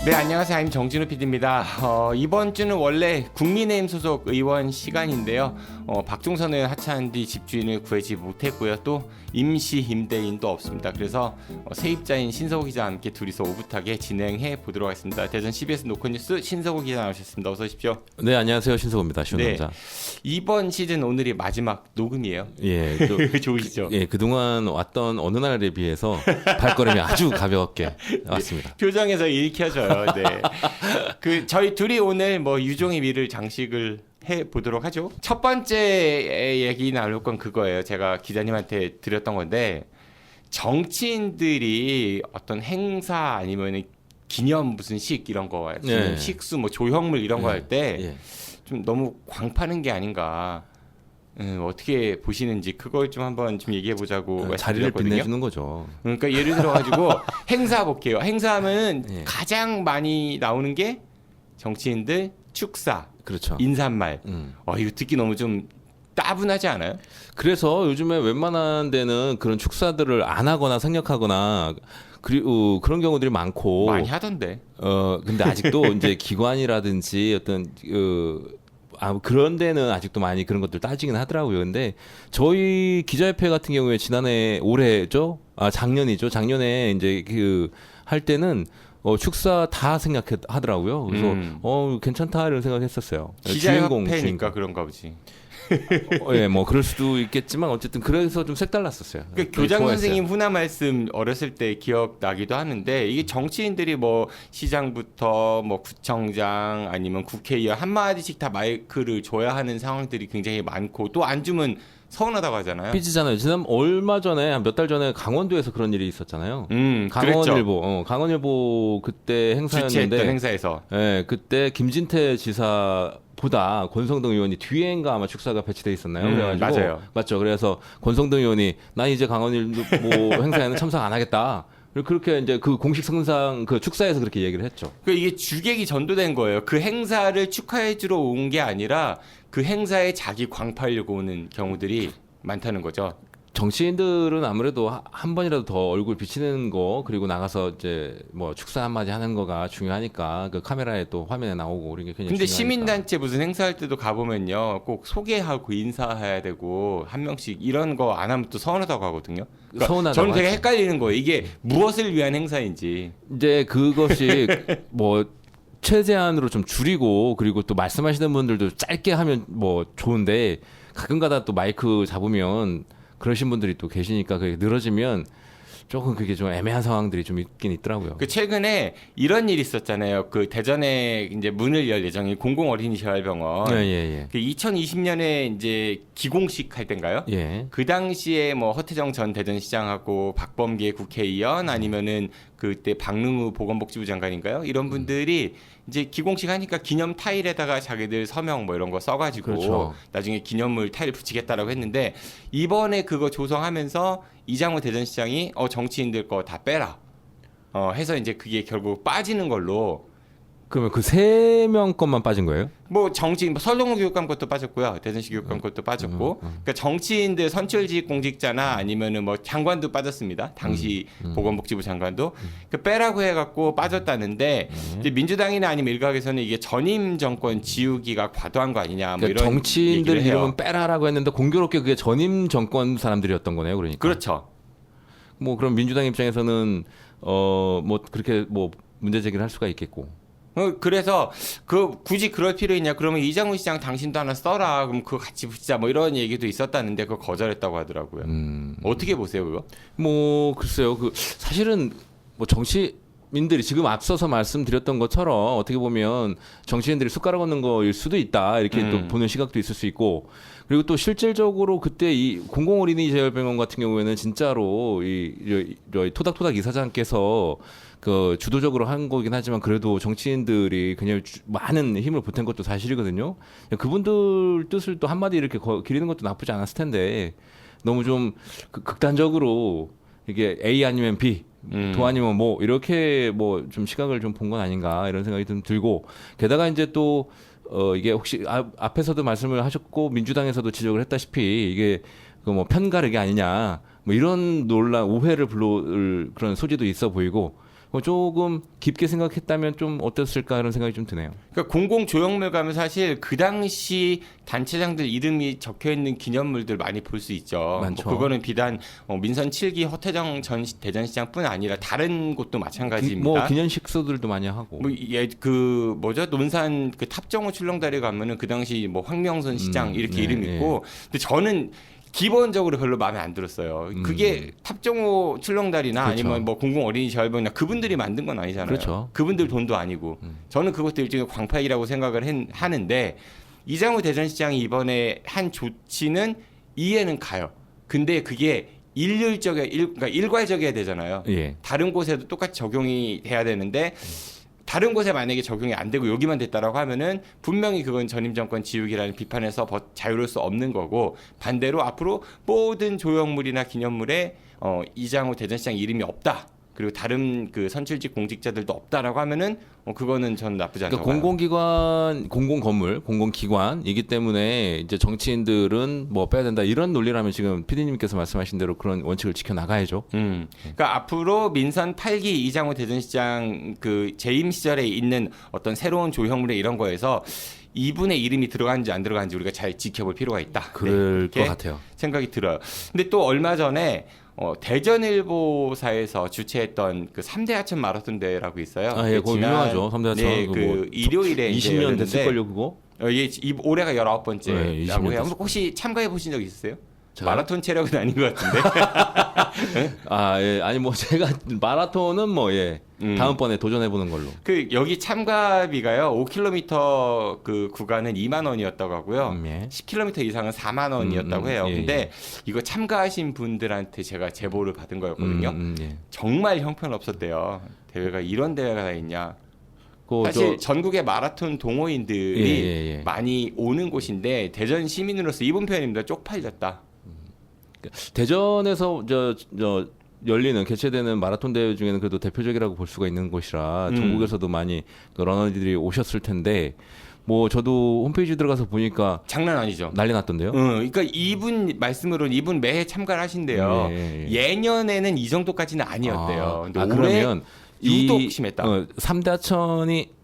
네, 안녕하세요. I'm 정진우 PD입니다. 이번 주는 원래 국민의힘 소속 의원 시간인데요. 박종선은 하차한 뒤 집주인을 구하지 못했고요. 또 임시 임대인도 없습니다. 그래서 세입자인 신서구 기자와 함께 둘이서 오붓하게 진행해 보도록 하겠습니다. 대전 CBS 노컷뉴스 신서구 기자 나오셨습니다. 어서 오십시오. 네, 안녕하세요. 신서구입니다. 쉬운 남자. 이번 시즌 오늘이 마지막 녹음이에요. 예, 좋으시죠? 예, 그동안 왔던 어느 날에 비해서 발걸음이 아주 가볍게 왔습니다. 표정에서 읽혀져요. 네. 저희 둘이 오늘 유종의 미를 장식을 해 보도록 하죠. 첫 번째 얘기 나눌 건 그거예요. 제가 기자님한테 드렸던 건데, 정치인들이 어떤 행사 아니면 기념 무슨 식 이런 거, 기념 식수 조형물 이런 거 할 때 좀 너무 광파는 게 아닌가. 어떻게 보시는지 그걸 좀 한번 좀 얘기해 보자고 자리를 빛내주는 거죠. 그러니까 예를 들어 가지고 행사 볼게요. 행사하면 가장 많이 나오는 게 정치인들 축사, 그렇죠. 인사말. 이거 듣기 너무 좀 따분하지 않아요? 그래서 요즘에 웬만한 데는 그런 축사들을 안 하거나 생략하거나 그리고 그런 경우들이 많고 많이 하던데. 근데 아직도 이제 기관이라든지 어떤 그런 데는 아직도 많이 그런 것들 따지긴 하더라고요. 근데 저희 기자협회 같은 경우에 올해죠? 작년이죠. 작년에 이제 할 때는 축사 다 생각하더라고요. 그래서 괜찮다 이런 생각했었어요. 기자협회니까 그런가 보지. 예, 그럴 수도 있겠지만 어쨌든 그래서 좀 색달랐었어요. 그러니까 교장 선생님 훈화 말씀 어렸을 때 기억나기도 하는데, 이게 정치인들이 시장부터 구청장 아니면 국회의원 한마디씩 다 마이크를 줘야 하는 상황들이 굉장히 많고, 또 안 주면 서운하다고 하잖아요. 삐지잖아요. 얼마 전에 한 몇 달 전에 강원도에서 그런 일이 있었잖아요. 강원일보. 강원일보 그때 행사였는데 주최했던 행사에서. 예, 그때 김진태 지사보다 권성동 의원이 뒤에인가 아마 축사가 배치돼 있었나요? 그래가지고 맞아요. 맞죠. 그래서 권성동 의원이 난 이제 강원일보 행사에는 참석 안 하겠다. 그렇게 이제 그 공식 성상 축사에서 그렇게 얘기를 했죠. 이게 주객이 전도된 거예요. 그 행사를 축하해주러 온 게 아니라 그 행사에 자기 광파하려고 오는 경우들이 많다는 거죠. 정치인들은 아무래도 한 번이라도 더 얼굴 비치는 거, 그리고 나가서 이제 축사 한마디 하는 거가 중요하니까 그 카메라에 또 화면에 나오고 그런 게 굉장히 근데 중요하니까. 시민단체 무슨 행사할 때도 가보면요, 꼭 소개하고 인사해야 되고 한 명씩 이런 거 안 하면 또 서운하다고 하거든요. 그러니까 서운하다고 저는 되게 하죠. 헷갈리는 거예요. 이게 무엇을 위한 행사인지. 이제 그것이 최대한으로 좀 줄이고, 그리고 또 말씀하시는 분들도 짧게 하면 좋은데 가끔가다 또 마이크 잡으면 그러신 분들이 또 계시니까 그게 늘어지면 조금 그게 좀 애매한 상황들이 좀 있긴 있더라고요. 최근에 이런 일이 있었잖아요. 대전에 이제 문을 열 예정인 공공어린이재활병원. 예. 2020년에 이제 기공식 할 때인가요? 예. 그 당시에 허태정 전 대전시장하고 박범계 국회의원 아니면은 그때 박능우 보건복지부 장관인가요? 이런 분들이 이제 기공식 하니까 기념 타일에다가 자기들 서명 이런 거 써가지고 그렇죠. 나중에 기념물 타일 붙이겠다라고 했는데, 이번에 그거 조성하면서 이장호 대전시장이 정치인들 거 다 빼라 해서 이제 그게 결국 빠지는 걸로. 그러면 그 3명 것만 빠진 거예요? 정치인 설동호 교육감 것도 빠졌고요, 대전시 교육감 것도 빠졌고, 그러니까 정치인들 선출직 공직자나 아니면은 장관도 빠졌습니다. 당시 보건복지부 장관도 그 빼라고 해갖고 빠졌다는데, 이제 민주당이나 아니면 일각에서는 이게 전임 정권 지우기가 과도한 거 아니냐, 그러니까 이런 정치인들 얘기를 해요. 이름은 빼라라고 했는데 공교롭게 그게 전임 정권 사람들이었던 거네요, 그러니까. 그렇죠. 그럼 민주당 입장에서는 그렇게 문제 제기를 할 수가 있겠고. 그래서 굳이 그럴 필요 있냐? 그러면 이장훈 시장 당신도 하나 써라. 그럼 그거 같이 붙이자. 이런 얘기도 있었다는데 그거 거절했다고 하더라고요. 어떻게 보세요, 그거? 글쎄요. 사실은 정치인들이 지금 앞서서 말씀드렸던 것처럼 어떻게 보면 정치인들이 숟가락 얹는 거일 수도 있다. 이렇게 또 보는 시각도 있을 수 있고. 그리고 또 실질적으로 그때 이 공공어린이재활병원 같은 경우에는 진짜로 이 토닥토닥 이사장께서 주도적으로 한 거긴 하지만 그래도 정치인들이 그냥 많은 힘을 보탠 것도 사실이거든요. 그분들 뜻을 또 한마디 이렇게 기리는 것도 나쁘지 않았을 텐데, 너무 좀 극단적으로 이게 A 아니면 B, 도 아니면 이렇게 좀 시각을 좀 본 건 아닌가 이런 생각이 좀 들고, 게다가 이제 또 이게 혹시 앞에서도 말씀을 하셨고 민주당에서도 지적을 했다시피 이게 편가르기 아니냐 이런 논란 오해를 불러올 그런 소지도 있어 보이고, 조금 깊게 생각했다면 좀 어땠을까 이런 생각이 좀 드네요. 그러니까 공공 조형물 가면 사실 그 당시 단체장들 이름이 적혀 있는 기념물들 많이 볼 수 있죠. 많죠. 뭐 그거는 비단 민선 7기 허태정 전 대전시장뿐 아니라 다른 곳도 마찬가지입니다. 뭐 기념식소들도 많이 하고. 그 뭐죠? 논산 그 탑정호 출렁다리 가면은 그 당시 뭐 황명선 시장 이렇게 네, 이름 있고, 근데 저는 기본적으로 별로 마음에 안 들었어요. 그게 탑정호 출렁다리나 그렇죠. 아니면 뭐 공공 어린이 절벽이나 그분들이 만든 건 아니잖아요. 그렇죠. 그분들 돈도 아니고. 저는 그것도 일종의 광파이라고 생각을 하는데 이장우 대전시장이 이번에 한 조치는 이해는 가요. 근데 그게 그러니까 일괄적이어야 되잖아요. 예. 다른 곳에도 똑같이 적용이 돼야 되는데 다른 곳에 만약에 적용이 안 되고 여기만 됐다라고 하면은 분명히 그건 전임 정권 지우기라는 비판에서 자유로울 수 없는 거고, 반대로 앞으로 모든 조형물이나 기념물에 이장우 대전시장 이름이 없다. 그리고 다른 그 선출직 공직자들도 없다라고 하면은 그거는 전 나쁘지 않다고 그러니까 봐요. 공공기관, 공공건물, 공공기관이기 때문에 이제 정치인들은 뭐 빼야 된다 이런 논리라면 지금 PD님께서 말씀하신 대로 그런 원칙을 지켜 나가야죠. 그러니까 앞으로 민선 8기 이장우 대전시장 그 재임 시절에 있는 어떤 새로운 조형물에 이런 거에서 이분의 이름이 들어간지 안 들어간지 우리가 잘 지켜볼 필요가 있다. 그럴 것 이렇게 같아요. 생각이 들어요. 근데 또 얼마 전에 대전일보사에서 주최했던 그 3대 하천 마라톤 대회라고 있어요. 아, 예, 그거 유명하죠. 3대 하천. 네, 그 일요일에 20년 됐을걸요, 그거? 올해가 19번째라고 네, 20년 해요. 됐을 혹시 참가해 보신 적 있으세요? 제가요? 마라톤 체력은 아닌 것 같은데. 아, 예. 아니 뭐 제가 마라톤은 뭐 예. 다음번에 도전해 보는 걸로. 그 여기 참가비가요. 5km 그 구간은 2만 원이었다고 하고요. 예. 10km 이상은 4만 원이었다고 해요. 예, 근데 예. 이거 참가하신 분들한테 제가 제보를 받은 거였거든요. 예. 정말 형편없었대요. 대회가 이런 대회가 다 있냐. 그 사실 전국의 마라톤 동호인들이 예. 많이 오는 곳인데 대전 시민으로서 이분 표현입니다. 쪽팔렸다. 대전에서 저 열리는 개최되는 마라톤 대회 중에는 그래도 대표적이라고 볼 수가 있는 곳이라 전국에서도 많이 그 러너들이 오셨을 텐데 뭐 저도 홈페이지 들어가서 보니까 장난 아니죠. 난리 났던데요. 그러니까 이분 말씀으로는 이분 매해 참가를 하신대요. 예. 예년에는 이 정도까지는 아니었대요. 근데 올해 그러면 유독 심했다. 3대 하천이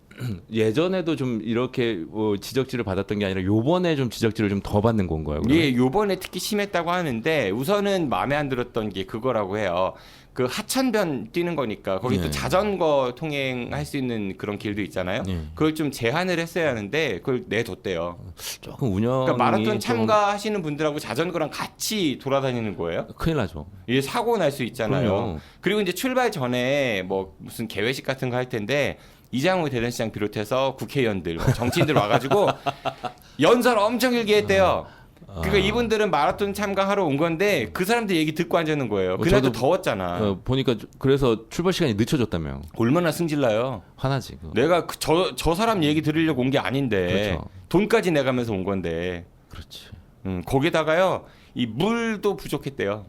예전에도 좀 이렇게 지적질을 받았던 게 아니라 요번에 좀 지적질을 좀 더 받는 건가요? 그러면? 예, 요번에 특히 심했다고 하는데 우선은 마음에 안 들었던 게 그거라고 해요. 그 하천변 뛰는 거니까 거기 또 예. 자전거 통행할 수 있는 그런 길도 있잖아요. 예. 그걸 좀 제한을 했어야 하는데 그걸 내뒀대요. 조금 운영이 그러니까 마라톤 좀 참가하시는 분들하고 자전거랑 같이 돌아다니는 거예요. 큰일 나죠. 이게 사고 날 수 있잖아요. 그럼요. 그리고 이제 출발 전에 뭐 무슨 개회식 같은 거 할 텐데 이장우 대전시장 비롯해서 국회의원들, 뭐 정치인들 와가지고 연설 엄청 길게 했대요. 그러니까 이분들은 마라톤 참가하러 온 건데 그 사람들 얘기 듣고 앉아있는 거예요. 그날도 저도 더웠잖아. 보니까 그래서 출발 시간이 늦춰졌다며. 얼마나 승질나요. 화나지. 그거. 내가 저 사람 얘기 들으려고 온 게 아닌데 그렇죠. 돈까지 내가면서 온 건데. 그렇지. 거기다가요 이 물도 부족했대요.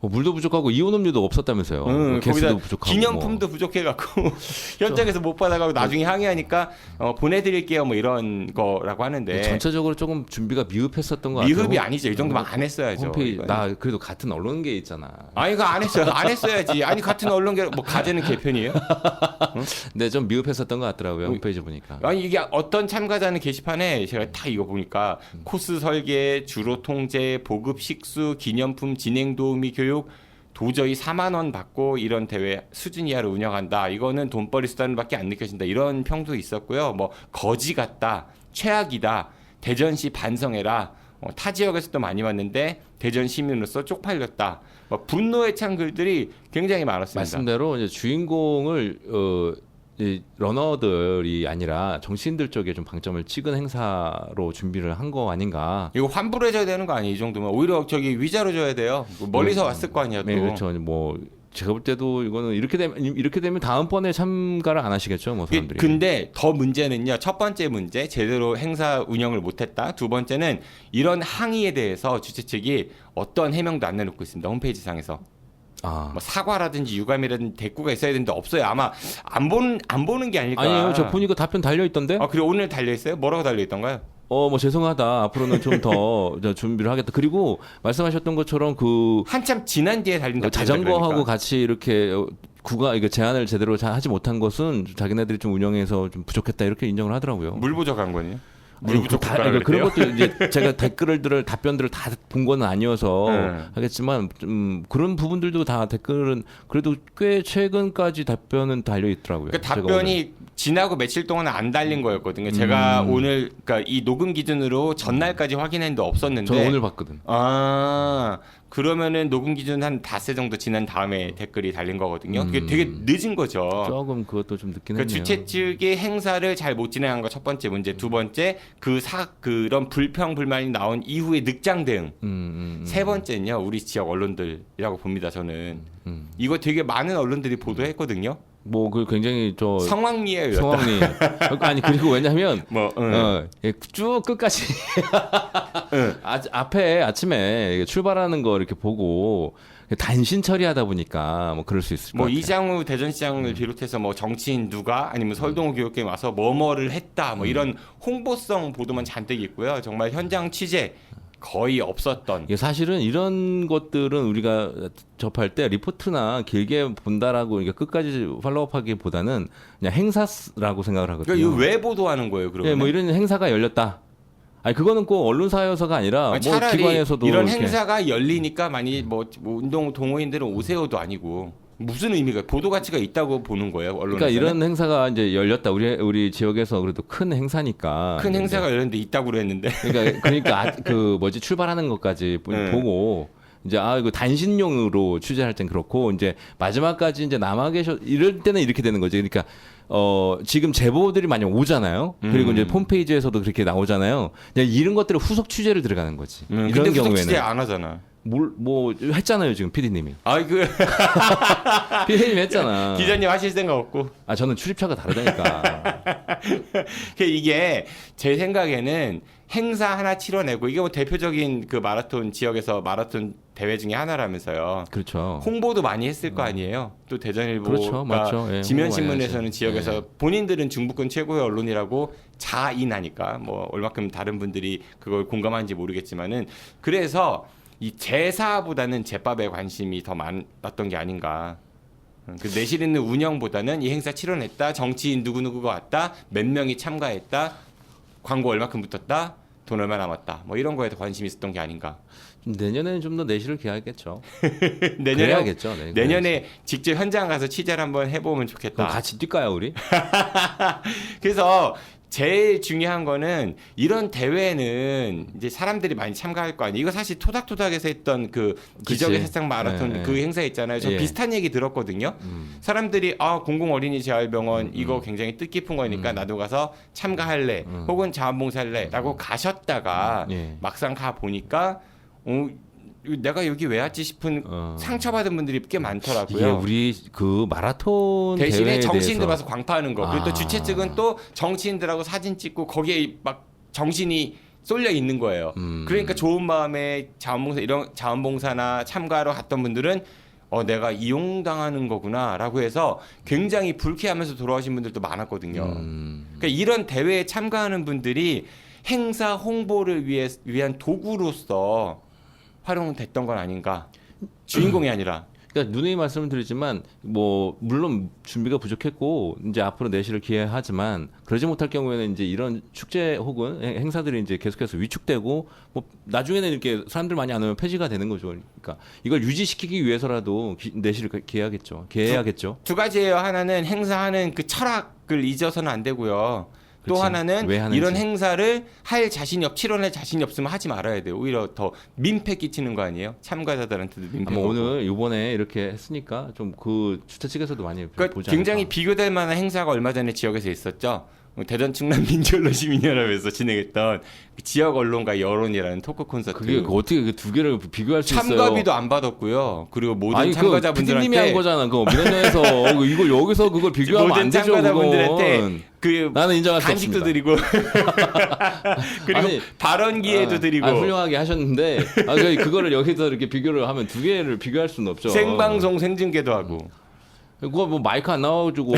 물도 부족하고 이온 음료도 없었다면서요. 거기다 게스도 부족하고. 기념품도 부족해갖고 현장에서 못 받아가고 나중에 항의하니까 보내드릴게요 뭐 이런 거라고 하는데 전체적으로 조금 준비가 미흡했었던 것 같아요. 미흡이 아니죠. 이 정도면 안 했어야죠. 홈페이지 이건. 나 그래도 같은 언론계 있잖아. 아니 이거 안 했어요. 안 했어야지. 아니 같은 언론계 뭐 가재는 개편이에요? 근데 좀 미흡했었던 것 같더라고요. 홈페이지 보니까. 아니 이게 어떤 참가자는 게시판에 제가 다 이거 보니까 코스 설계, 주로 통제, 보급 식수, 기념품 진행 도우미 교육 도저히 4만 원 받고 이런 대회 수준 이하로 운영한다. 이거는 돈벌이 수단밖에 안 느껴진다. 이런 평도 있었고요. 뭐 거지 같다, 최악이다, 대전시 반성해라. 타 지역에서도 많이 왔는데 대전 시민으로서 쪽팔렸다. 분노의 찬 글들이 굉장히 많았습니다. 말씀대로 이제 주인공을 이 러너들이 아니라 정치인들 쪽에 좀 방점을 찍은 행사로 준비를 한 거 아닌가. 이거 환불해줘야 되는 거 아니에요? 이 정도면 오히려 저기 위자료 줘야 돼요. 멀리서 왔을 거 아니야 또. 네, 그렇죠. 뭐 제가 볼 때도 이거는 이렇게 되면 다음번에 참가를 안 하시겠죠, 뭐 사람들이. 근데 더 문제는요. 첫 번째 문제 제대로 행사 운영을 못했다. 두 번째는 이런 항의에 대해서 주최 측이 어떤 해명도 안 내놓고 있습니다. 홈페이지 상에서. 뭐 사과라든지 유감이라든지 대꾸가 있어야 되는데 없어요. 아마 안 보는 게 아닐까. 아니에요. 저 보니까 답변 달려 있던데. 그리고 오늘 달려 있어요? 뭐라고 달려 있던가요? 뭐 죄송하다. 앞으로는 좀 더 준비를 하겠다. 그리고 말씀하셨던 것처럼 그 한참 지난 뒤에 달린 답변이죠, 자전거하고 그러니까. 같이 이렇게 구가 이거 제한을 제대로 잘 하지 못한 것은 자기네들이 좀 운영에서 좀 부족했다 이렇게 인정을 하더라고요. 물 부족한 거니? 물 아니, 부족 그러니까 그런 것도 이제 제가 답변들을 다 본 건 아니어서 하겠지만 그런 부분들도 다 댓글은 그래도 꽤 최근까지 답변은 달려 있더라고요. 그러니까 답변이 지나고 며칠 동안은 안 달린 거였거든요. 제가 오늘 그러니까 이 녹음 기준으로 전날까지 확인했는데 없었는데 저는 오늘 봤거든. 아 그러면은 녹음 기준 한 닷새 정도 지난 다음에 댓글이 달린 거거든요. 그게 되게 늦은 거죠. 조금 그것도 좀 늦긴 그 했네요. 주최 측이 행사를 잘 못 진행한 거 첫 번째 문제, 두 번째 그런 불평 불만이 나온 이후에 늑장 대응. 세 번째는요 우리 지역 언론들이라고 봅니다. 저는 이거 되게 많은 언론들이 보도했거든요. 뭐 그 굉장히 저 성황리에 성황리 아니 그리고 왜냐하면 뭐 쭉 끝까지 앞에 아침에 출발하는 거 이렇게 보고 단신 처리하다 보니까 뭐 그럴 수 있을 것 뭐 같아요. 이장우 대전시장을 비롯해서 뭐 정치인 누가 아니면 설동호 교육감이 와서 뭐뭐를 했다 뭐 이런 홍보성 보도만 잔뜩 있고요. 정말 현장 취재 거의 없었던. 이게 사실은 이런 것들은 우리가 접할 때 리포트나 길게 본다라고 이게 끝까지 팔로우하기보다는 그냥 행사라고 생각을 하거든요. 그러니까 이거 왜 보도하는 거예요, 그러면? 예, 뭐 이런 행사가 열렸다. 아니 그거는 꼭 언론사여서가 아니라 뭐 차라리 기관에서도 이런 이렇게. 행사가 열리니까 많이 뭐 운동 동호인들은 오세요도 아니고 무슨 의미가 보도 가치가 있다고 보는 거예요, 언론에서는? 그러니까 이런 행사가 이제 열렸다. 우리 지역에서 그래도 큰 행사니까. 큰 행사가 열렸는데 있다고 그랬는데. 그러니까 그 뭐지 출발하는 것까지 보고 이제 이거 단신용으로 취재할 땐 그렇고 이제 마지막까지 이제 남아 계셔 이럴 때는 이렇게 되는 거지. 그러니까 지금 제보들이 많이 오잖아요. 그리고 이제 홈페이지에서도 그렇게 나오잖아요. 그냥 이런 것들을 후속 취재를 들어가는 거지. 이런 근데 경우에는 취재 안 하잖아. 뭐 했잖아요 지금 PD님이. 그 PD님 했잖아. 기자님 하실 생각 없고. 저는 출입처가 다르다니까. 이게 제 생각에는 행사 하나 치러내고 이게 뭐 대표적인 그 마라톤 지역에서 마라톤 대회 중에 하나라면서요. 그렇죠. 홍보도 많이 했을 거 아니에요. 또 대전일보가 그렇죠, 맞죠. 예, 지면신문에서는 지역에서 예. 본인들은 중부권 최고의 언론이라고 자인하니까 뭐 얼마큼 다른 분들이 그걸 공감하는지 모르겠지만은 그래서 이 제사보다는 제밥에 관심이 더 많았던 게 아닌가. 그 내실 있는 운영보다는 이 행사 치러냈다, 정치인 누구누구가 왔다, 몇 명이 참가했다, 광고 얼마큼 붙었다, 돈 얼마 남았다, 뭐 이런 거에 더 관심이 있었던 게 아닌가. 내년에는 좀 더 내실을 기하겠죠. 내년에 그래야겠죠. 내년에 직접 현장 가서 취재를 한번 해보면 좋겠다. 그럼 같이 뛸까요, 우리? 그래서 제일 중요한 거는 이런 대회는 이제 사람들이 많이 참가할 거 아니에요. 이거 사실 토닥토닥에서 했던 그 기적의 새싹 마라톤 네, 그 네. 행사 있잖아요. 저 예. 비슷한 얘기 들었거든요. 사람들이 공공 어린이 재활병원 이거 굉장히 뜻깊은 거니까 나도 가서 참가할래 혹은 자원봉사할래라고 가셨다가 예. 막상 가 보니까 내가 여기 왜 왔지 싶은 상처받은 분들이 꽤 많더라고요. 이게 우리 그 마라톤 대신에 대회에 정치인들 대해서 와서 광파하는 거. 그리고 또 주최 측은 또 정치인들하고 사진 찍고 거기에 막 정신이 쏠려 있는 거예요. 그러니까 좋은 마음에 자원봉사나 참가하러 갔던 분들은 내가 이용당하는 거구나라고 해서 굉장히 불쾌하면서 돌아오신 분들도 많았거든요. 그러니까 이런 대회에 참가하는 분들이 행사 홍보를 위한 도구로서 활용됐던 건 아닌가. 주인공이 아니라. 그러니까 누누이 말씀을 드리지만 뭐 물론 준비가 부족했고 이제 앞으로 내실을 기대하지만 그러지 못할 경우에는 이제 이런 축제 혹은 행사들이 이제 계속해서 위축되고 뭐 나중에는 이렇게 사람들 많이 안 오면 폐지가 되는 거죠. 그러니까 이걸 유지시키기 위해서라도 내실을 기해야겠죠. 두 가지예요. 하나는 행사하는 그 철학을 잊어서는 안 되고요. 또 그치. 하나는 왜 하는지. 이런 행사를 치러낼 자신이 없으면 하지 말아야 돼요. 오히려 더 민폐 끼치는 거 아니에요? 참가자들한테도 민폐. 뭐 오늘 이번에 이렇게 했으니까 좀 그 주최 측에서도 많이 그러니까 보지 굉장히 않을까. 비교될 만한 행사가 얼마 전에 지역에서 있었죠. 대전 충남 민주언론 시민연합에서 진행했던 그 지역 언론과 여론이라는 토크 콘서트. 그게 어떻게 그 두 개를 비교할 수 있어요? 참가비도 안 받았고요. 그리고 모든 아니 참가자분들한테 PD님이 한 거잖아. 그 민원에서 이걸 여기서 그걸 비교하면 모든 안 되죠. 참가자분들한테 그건. 그 나는 인정할 수 간식도 없습니다. 드리고 그리고 아니, 발언 기회도 드리고 훌륭하게 하셨는데 그거를 여기서 이렇게 비교를 하면 두 개를 비교할 수는 없죠. 생방송 생중계도 하고 그거 뭐 마이크 안 나와가지고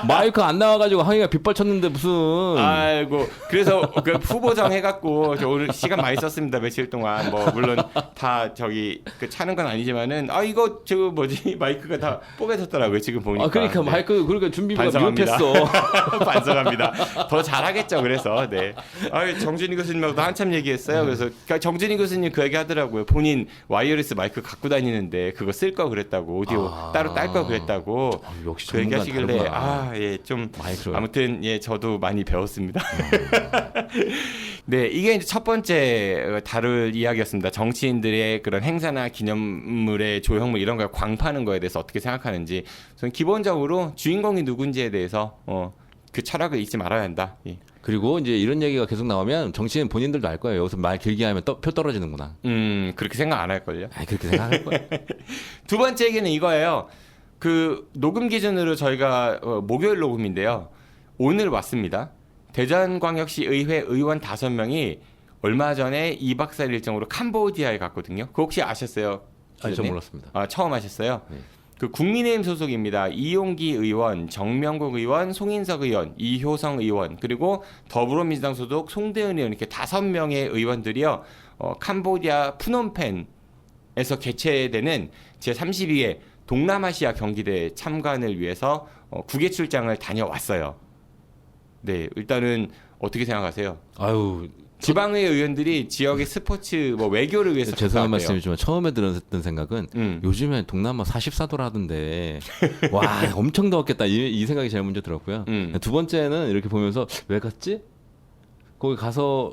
마이크 안 나와가지고 항의가 빗발쳤는데 무슨. 아이고 그래서 그 후보정 해갖고 저 오늘 시간 많이 썼습니다 며칠 동안. 뭐 물론 다 저기 그 차는 건 아니지만은 이거 저 뭐지 마이크가 다 뽀개졌더라고요 지금 보니까. 그러니까 네. 마이크 그러니까 준비가 반성합니다. 미흡했어. 반성합니다. 더 잘하겠죠. 그래서 네. 정준희 교수님하고도 한참 얘기했어요. 그래서 그러니까 정준희 교수님 그 얘기 하더라고요. 본인 와이어리스 마이크 갖고 다니는데 그거 쓸 거 그랬다고 오디오 따로 딸 거 그랬다고 역시 그 얘기하시길래 전문가는 예, 좀 많이 들어요. 아무튼 예, 저도 많이 배웠습니다. 네, 이게 이제 첫 번째 다룰 이야기였습니다. 정치인들의 그런 행사나 기념물의 조형물 이런 걸 광파하는 거에 대해서 어떻게 생각하는지. 저는 기본적으로 주인공이 누군지에 대해서 그 철학을 잊지 말아야 한다. 예. 그리고 이제 이런 얘기가 계속 나오면 정치인 본인들도 알 거예요. 여기서 말 길게 하면 표 떨어지는구나. 그렇게 생각 안 할걸요. 그렇게 생각할 거예요. 두 번째 얘기는 이거예요. 그 녹음 기준으로 저희가 목요일 녹음인데요. 오늘 왔습니다. 대전광역시 의회 의원 5명이 얼마 전에 2박 4일 일정으로 캄보디아에 갔거든요. 그거 혹시 아셨어요? 아니, 저 기자님? 몰랐습니다. 처음 하셨어요? 네. 그 국민의힘 소속입니다. 이용기 의원, 정명국 의원, 송인석 의원, 이효성 의원, 그리고 더불어민주당 소속 송대은 의원 이렇게 5명의 의원들이요. 캄보디아 푸놈펜에서 개최되는 제32회 동남아시아 경기대 참관을 위해서 국외 출장을 다녀왔어요. 네, 일단은 어떻게 생각하세요? 아유, 지방의 의원들이 지역의 스포츠 뭐 외교를 위해서 죄송한 갔다 왔대요. 말씀이지만 처음에 들었던 생각은 요즘에 동남아 44도라 하던데 와 엄청 더웠겠다 이 생각이 제일 먼저 들었고요. 두 번째는 이렇게 보면서 왜 갔지? 거기 가서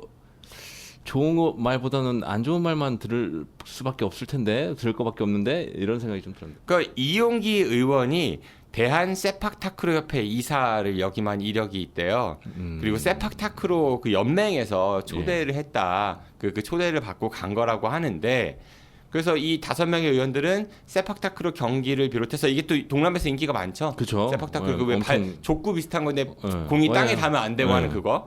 좋은 거 말보다는 안 좋은 말만 들을 수밖에 없을 텐데 들을 거밖에 없는데 이런 생각이 좀 들었는데. 그러니까 이용기 의원이 대한 세팍타크로 협회 이사를 역임한 이력이 있대요. 그리고 세팍타크로 그 연맹에서 초대를 했다. 그 초대를 받고 간 거라고 하는데 그래서 이 5명의 의원들은 세팍타크로 경기를 비롯해서 이게 또 동남아에서 인기가 많죠. 그쵸. 세팍타크로 그 왜 엄청- 족구 비슷한 건데 네. 공이 땅에 네. 닿으면 안 되고 네. 하는 그거.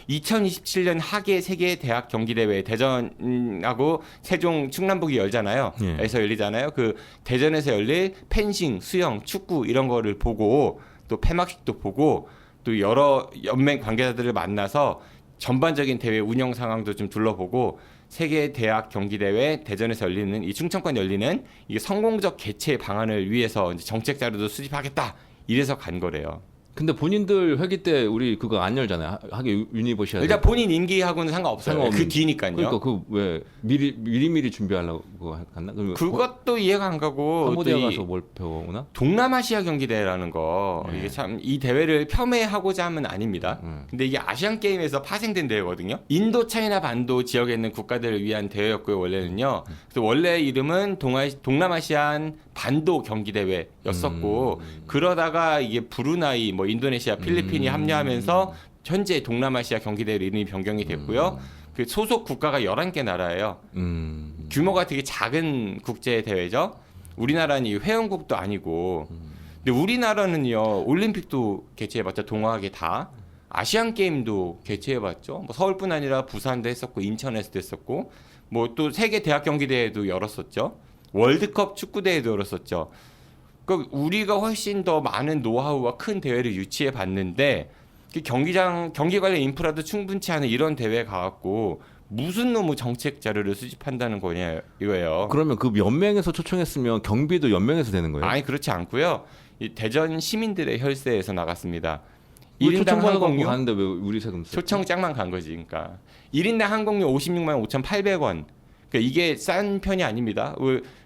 2027년 하계 세계 대학 경기 대회 대전하고 세종 충남북이 열잖아요. 예. 에서 열리잖아요. 그 대전에서 열릴 펜싱, 수영, 축구 이런 거를 보고 또 폐막식도 보고 또 여러 연맹 관계자들을 만나서 전반적인 대회 운영 상황도 좀 둘러보고 세계 대학 경기 대회 대전에서 열리는 이 충청권 열리는 이게 성공적 개최 방안을 위해서 이제 정책 자료도 수집하겠다. 이래서 간 거래요. 근데 본인들 회기 때 우리 그거 안 열잖아요. 하계 유니버시아드. 일단 본인 임기하고는 상관없어요. 상관없는- 그 뒤니까요. 그러니까 그 왜 미리 준비하려고 갔나? 그리고 그것도 이해가 안 가고 캄보디아 또 이 가서 뭘 배워오나? 동남아시아 경기대회라는 거 네. 이게 참 이 대회를 폄훼하고자 함은 아닙니다. 근데 이게 아시안 게임에서 파생된 대회거든요. 인도 차이나 반도 지역에 있는 국가들을 위한 대회였고요. 원래는요. 그래서 원래 이름은 동남아시안 반도 경기대회였었고 그러다가 이게 브루나이, 뭐 인도네시아, 필리핀이 합류하면서 현재 동남아시아 경기대회 이름이 변경이 됐고요. 그 소속 국가가 11개 나라예요. 규모가 되게 작은 국제 대회죠. 우리나라는 이 회원국도 아니고, 근데 우리나라는요 올림픽도 개최해봤죠. 동아하게 다. 아시안 게임도 개최해봤죠. 뭐 서울뿐 아니라 부산도 했었고 인천에서도 했었고, 뭐 또 세계 대학 경기 대회도 열었었죠. 월드컵 축구 대회도 열었었죠. 그러니까 우리가 훨씬 더 많은 노하우와 큰 대회를 유치해 봤는데 경기 관련 인프라도 충분치 않은 이런 대회에 가갖고 무슨 놈의 정책 자료를 수집한다는 거냐 이거예요. 그러면 그 연맹에서 초청했으면 경비도 연맹에서 되는 거예요? 아니 그렇지 않고요. 이 대전 시민들의 혈세에서 나갔습니다. 우리 1인당 초청받아갖고 항공료 가는데 왜 우리 세금 쓰? 초청장만 간 거지. 그러니까 1인당 항공료 56만 5,800원. 그러니까 이게 싼 편이 아닙니다.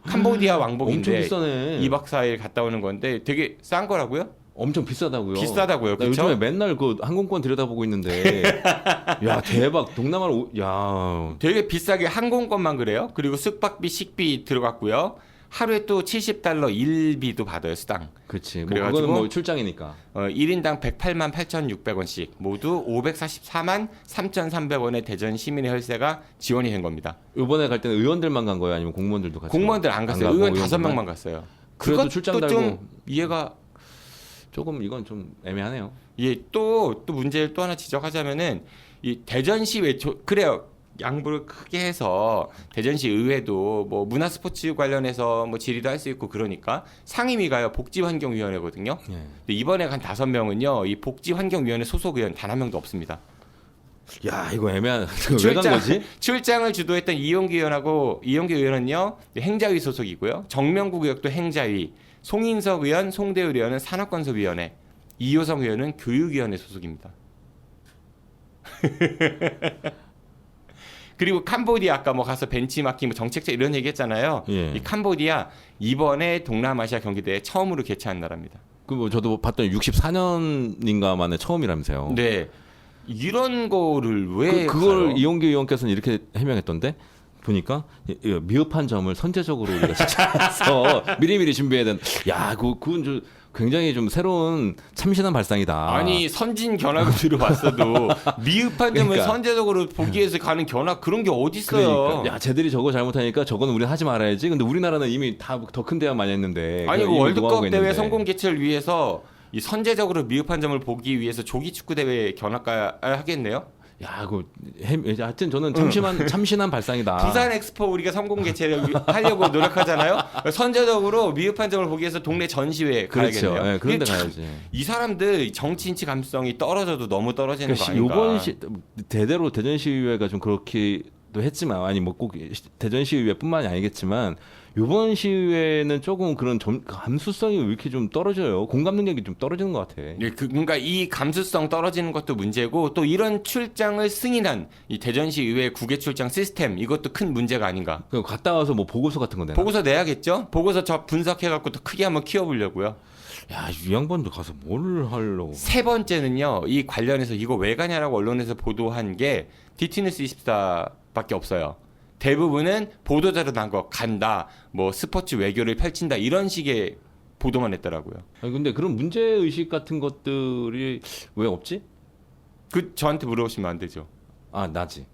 캄보디아 엄청 왕복인데 비싸네. 2박 4일 갔다 오는 건데 되게 싼 거라고요? 엄청 비싸다고요. 비싸다고요. 나 그렇죠? 요즘에 맨날 그 항공권 들여다보고 있는데 야 대박 동남아로 야 되게 비싸게 항공권만 그래요. 그리고 숙박비, 식비 들어갔고요. 하루에 또 $70 일비도 받아요, 수당. 그렇지. 뭐 그래가지고- 그거는 뭐 출장이니까. 1인당 108만 8,600원씩 모두 544만 3,300원의 대전 시민의 혈세가 지원이 된 겁니다. 이번에 갈 때는 의원들만 간 거예요, 아니면 공무원들도 같이? 공무원들 안 갔어요. 가고 의원 의원들만? 5명만 갔어요. 그래도 그것도 출장 좀 달고 이해가 조금 이건 좀 애매하네요. 또 문제를 또 하나 지적하자면은 이 대전시 외 그래요. 양보를 크게 해서 대전시 의회도 뭐 문화 스포츠 관련해서 뭐 질의도 할 수 있고 그러니까 상임위가요 복지환경위원회거든요. 예. 근데 이번에 간 5명은요 이 복지환경위원회 소속 의원 단 한 명도 없습니다. 야 이거 애매한. 왜 간 거지? 출장을 주도했던 이용기 의원은요 행자위 소속이고요. 정명국 의원도 행자위, 송인석 의원, 송대율 의원은 산업건설위원회, 이효성 의원은 교육위원회 소속입니다. 그리고 캄보디아 아까 뭐 가서 벤치마킹 뭐 정책자 이런 얘기했잖아요. 예. 이 캄보디아 이번에 동남아시아 경기대회 처음으로 개최한 나라입니다. 그 뭐 저도 봤더니 64년인가 만에 처음이라면서요. 네, 이런 거를 왜 그걸 가요? 이용규 의원께서는 이렇게 해명했던데 보니까 미흡한 점을 선제적으로 우리가 찾아서 미리미리 준비해야 된다. 야, 그건 좀 굉장히 좀 새로운 참신한 발상이다. 아니 선진 견학을 들어봤어도 미흡한 점을 그러니까. 선제적으로 보기 위해서 가는 견학 그런 게 어디 있어요? 그러니까 야, 쟤들이 저거 잘못하니까 저거는 우리는 하지 말아야지. 근데 우리나라는 이미 다 더 큰 대화 많이 했는데. 아니 그 이미 월드컵 노하우가 대회 있는데. 성공 개최를 위해서 이 선제적으로 미흡한 점을 보기 위해서 조기 축구 대회 견학가 하겠네요. 야, 하여튼 저는 참신한 발상이다. 부산 엑스포 우리가 성공 개최를 하려고 노력하잖아요. 선제적으로 미흡한 점을 보기 위해서 동네 전시회 그렇죠. 가야겠네요. 예, 그런 데 이게 참 가야지. 이 사람들 정치 인치 감성이 떨어져도 너무 떨어지는 거 아닌가. 이번 대대로 대전시의회가 좀 그렇기도 했지만 아니 뭐 꼭 대전시의회뿐만이 아니겠지만 이번 시의회는 조금 그런 감수성이 왜 이렇게 좀 떨어져요. 공감 능력이 좀 떨어지는 것 같아. 네, 그러니까 이 감수성 떨어지는 것도 문제고 또 이런 출장을 승인한 이 대전시 의회 국외 출장 시스템 이것도 큰 문제가 아닌가. 그럼 갔다 와서 뭐 보고서 같은 거 내나? 보고서 내야겠죠. 보고서 저 분석해갖고 또 크게 한번 키워보려고요. 야, 이 양반도 가서 뭘 하려고? 세 번째는요. 이 관련해서 이거 왜 가냐라고 언론에서 보도한 게 DT뉴스 24밖에 없어요. 대부분은 보도자료 난 거 간다, 뭐 스포츠 외교를 펼친다 이런 식의 보도만 했더라고요. 아니 근데 그런 문제 의식 같은 것들이 왜 없지? 그 저한테 물어보시면 안 되죠. 아, 나지.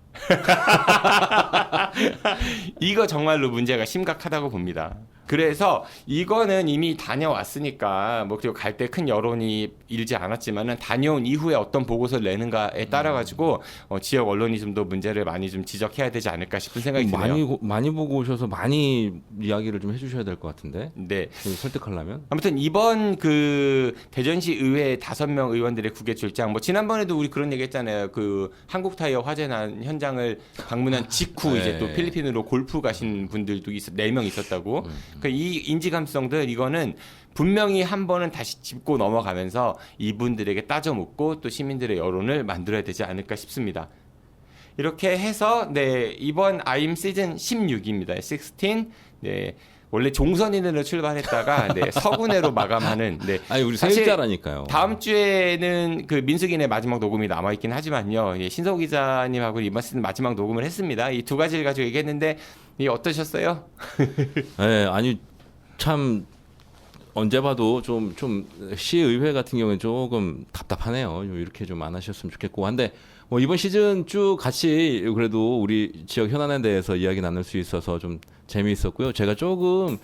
이거 정말로 문제가 심각하다고 봅니다. 그래서 이거는 이미 다녀왔으니까 뭐 그리고 갈 때 큰 여론이 일지 않았지만은 다녀온 이후에 어떤 보고서를 내는가에 따라 가지고 지역 언론이 좀 더 문제를 많이 좀 지적해야 되지 않을까 싶은 생각이 드네요. 많이 보고 오셔서 많이 이야기를 좀 해주셔야 될 것 같은데. 네. 좀 설득하려면. 아무튼 이번 그 대전시 의회 5명 의원들의 국외 출장 뭐 지난번에도 우리 그런 얘기 했잖아요. 그 한국 타이어 화재 난 현장을 방문한 직후 네. 이제 또 필리핀으로 골프 가신 분들도 4명 있었다고. 그러니까 이 인지 감성들 이거는 분명히 한 번은 다시 짚고 넘어가면서 이분들에게 따져 묻고 또 시민들의 여론을 만들어야 되지 않을까 싶습니다. 이렇게 해서 네, 이번 아임 시즌 16입니다. 16. 네. 원래 종선인으로 출발했다가 네, 서군회로 마감하는. 네. 아니 우리 사실 세입자라니까요. 다음 주에는 그 민숙인의 마지막 녹음이 남아 있긴 하지만요. 예, 신서우 기자님하고 이번 시즌 마지막 녹음을 했습니다. 이 두 가지를 가지고 얘기했는데 이 어떠셨어요? 네, 아니 참 언제 봐도 좀 시의회 같은 경우는 조금 답답하네요. 이렇게 좀 안 하셨으면 좋겠고 한데 뭐 이번 시즌 쭉 같이 그래도 우리 지역 현안에 대해서 이야기 나눌 수 있어서 좀 재미있었고요. 제가 조금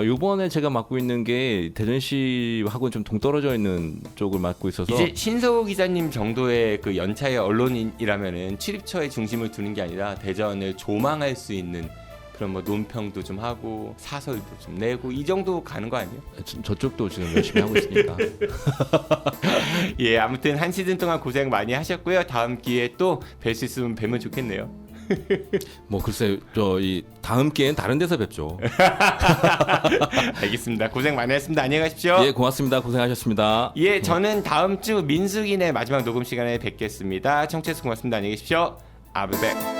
이번에 제가 맡고 있는 게 대전시하고는 좀 동떨어져 있는 쪽을 맡고 있어서 이제 신서우 기자님 정도의 그 연차의 언론인이라면은 출입처에 중심을 두는 게 아니라 대전을 조망할 수 있는 그런 뭐 논평도 좀 하고 사설도 좀 내고 이 정도 가는 거 아니에요? 저쪽도 지금 열심히 하고 있으니까. 예, 아무튼 한 시즌 동안 고생 많이 하셨고요. 다음 기회에 또 뵐 수 있으면 뵈면 좋겠네요. 뭐 글쎄 이 다음 기회엔 다른 데서 뵙죠. 알겠습니다. 고생 많이 했습니다. 안녕히 가십시오. 예, 고맙습니다. 고생하셨습니다. 예, 저는 다음 주 민숙인의 마지막 녹음 시간에 뵙겠습니다. 청취해서 고맙습니다. 안녕히 계십시오. I'll be back.